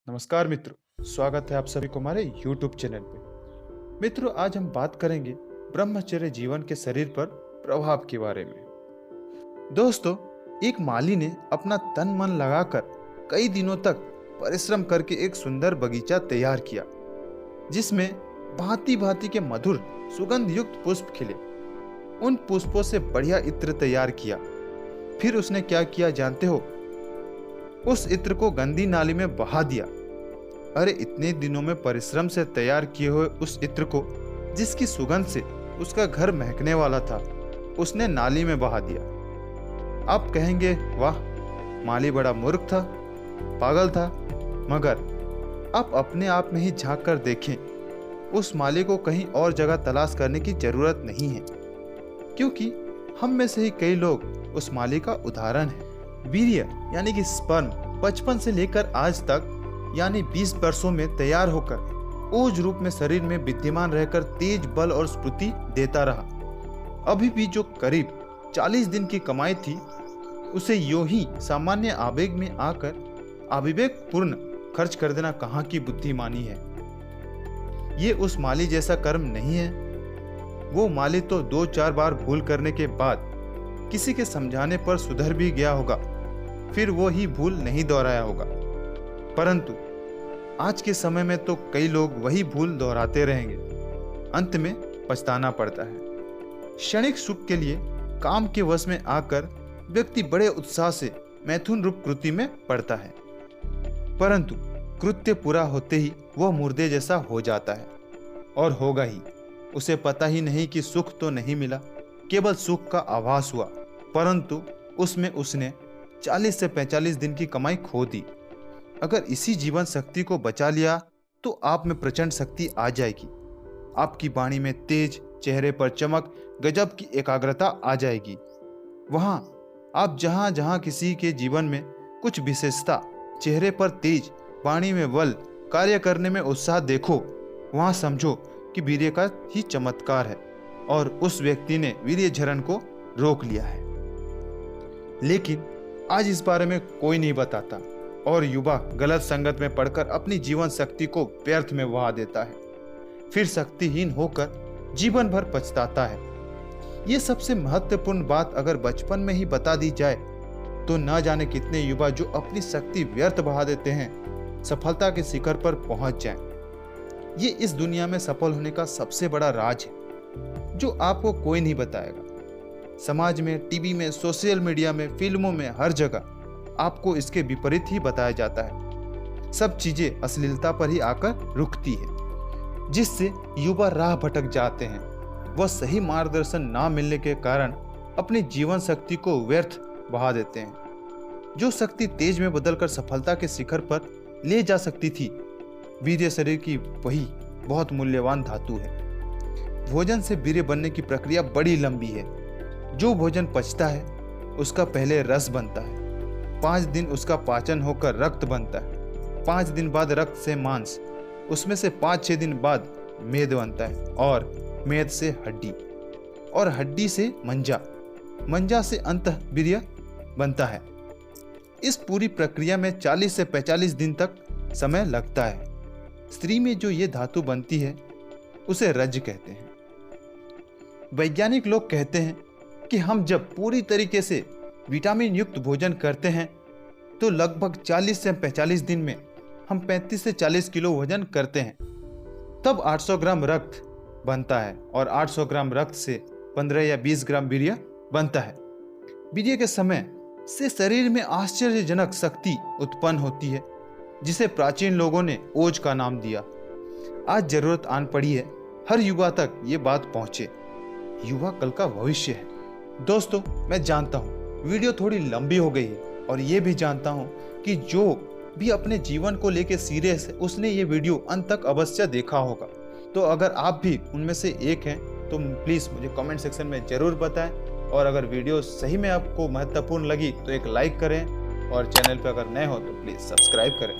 नमस्कार मित्रों, स्वागत है आप सभी को हमारे YouTube चैनल पे। मित्रों, आज हम बात करेंगे ब्रह्मचर्य जीवन के शरीर पर प्रभाव के बारे में। दोस्तों, एक माली ने अपना तन मन लगाकर कई दिनों तक परिश्रम करके एक सुंदर बगीचा तैयार किया, जिसमें भांति भांति के मधुर सुगंध युक्त पुष्प खिले। उन पुष्पों से बढ़िया इत्र तैयार किया। फिर उसने क्या किया जानते हो? उस इत्र को गंदी नाली में बहा दिया। अरे, इतने दिनों में परिश्रम से तैयार किए हुए उस इत्र को, जिसकी सुगंध से उसका घर महकने वाला था, उसने नाली में बहा दिया। आप कहेंगे, वाह, माली बड़ा मूर्ख था, पागल था। मगर आप अपने आप में ही झांक कर देखें, उस माली को कहीं और जगह तलाश करने की जरूरत नहीं है, क्योंकि हम में से ही कई लोग उस माली का उदाहरण है। वीर्य यानी कि स्पर्म बचपन से लेकर आज तक यानी 20 वर्षों में तैयार होकर ओज रूप में शरीर में विद्यमान रहकर तेज बल और स्फूर्ति देता रहा। अभी भी जो करीब 40 दिन की कमाई थी, उसे यूं ही सामान्य आवेग में आकर अविवेक पूर्ण खर्च कर देना कहाँ की बुद्धिमानी है। ये उस माली जैसा कर्म नहीं है। वो माली तो 2-4 बार भूल करने के बाद किसी के समझाने पर सुधर भी गया होगा, फिर वो ही भूल नहीं दोहराया होगा। परंतु आज के समय में तो कई लोग वही भूल दोहराते रहेंगे। अंत में पछताना पड़ता है। क्षणिक सुख के लिए काम के वश में आकर व्यक्ति बड़े उत्साह से मैथुन रूप कृति में पड़ता है, परंतु कृत्य पूरा होते ही वह मुर्दे जैसा हो जाता है और होगा ही। उसे पता ही नहीं कि सुख तो नहीं मिला, केवल सुख का आभास हुआ, परंतु उसमें उसने 40 से 45 दिन की कमाई खो दी। अगर इसी जीवन शक्ति को बचा लिया तो आप में प्रचंड शक्ति आ जाएगी। आपकी वाणी में तेज, चेहरे पर चमक, गजब की एकाग्रता आ जाएगी। वहां आप जहां जहां किसी के जीवन में कुछ विशेषता, चेहरे पर तेज, वाणी में बल, कार्य करने में उत्साह देखो, वहां समझो कि वीर्य का ही चमत्कार है और उस व्यक्ति ने वीर्य झरण को रोक लिया है। लेकिन आज इस बारे में कोई नहीं बताता और युवा गलत संगत में पड़कर अपनी जीवन शक्ति को व्यर्थ में बहा देता है, फिर शक्तिहीन होकर जीवन भर पछताता है। ये सबसे महत्वपूर्ण बात अगर बचपन में ही बता दी जाए तो न जाने कितने युवा जो अपनी शक्ति व्यर्थ बहा देते हैं, सफलता के शिखर पर पहुंच जाएं। ये इस दुनिया में सफल होने का सबसे बड़ा राज है, जो आपको कोई नहीं बताएगा। समाज में, टीवी में, सोशल मीडिया में, फिल्मों में, हर जगह आपको इसके विपरीत ही बताया जाता है। सब चीजें अश्लीलता पर ही आकर रुकती है, जिससे युवा राह भटक जाते हैं। वह सही मार्गदर्शन ना मिलने के कारण अपनी जीवन शक्ति को व्यर्थ बहा देते हैं। जो शक्ति तेज में बदलकर सफलता के शिखर पर ले जा सकती थी, वीर्य शरीर की वही बहुत मूल्यवान धातु है। भोजन से वीर्य बनने की प्रक्रिया बड़ी लंबी है। जो भोजन पचता है उसका पहले रस बनता है, 5 दिन उसका पाचन होकर रक्त बनता है, 5 दिन बाद रक्त से मांस, उसमें से 5-6 दिन बाद मेद बनता है और मेद से हड्डी और हड्डी से मंजा, मंजा से अंतःवीर्य बनता है। इस पूरी प्रक्रिया में 40 से 45 दिन तक समय लगता है। स्त्री में जो ये धातु बनती है उसे रज कहते हैं। वैज्ञानिक लोग कहते हैं कि हम जब पूरी तरीके से विटामिन युक्त भोजन करते हैं तो लगभग 40 से 45 दिन में हम 35 से 40 किलो वजन करते हैं। तब 800 ग्राम रक्त बनता है और 800 ग्राम रक्त से 15 या 20 ग्राम वीर्य बनता है। वीर्य के समय से शरीर में आश्चर्यजनक शक्ति उत्पन्न होती है, जिसे प्राचीन लोगों ने ओज का नाम दिया। आज जरूरत आन पड़ी है हर युवा तक ये बात पहुंचे। युवा कल का भविष्य है। दोस्तों, मैं जानता हूँ वीडियो थोड़ी लंबी हो गई है और ये भी जानता हूँ कि जो भी अपने जीवन को लेके सीरियस है, उसने ये वीडियो अंत तक अवश्य देखा होगा। तो अगर आप भी उनमें से एक हैं तो प्लीज़ मुझे कमेंट सेक्शन में ज़रूर बताएं, और अगर वीडियो सही में आपको महत्वपूर्ण लगी तो एक लाइक करें, और चैनल पर अगर नए हो तो प्लीज़ सब्सक्राइब करें।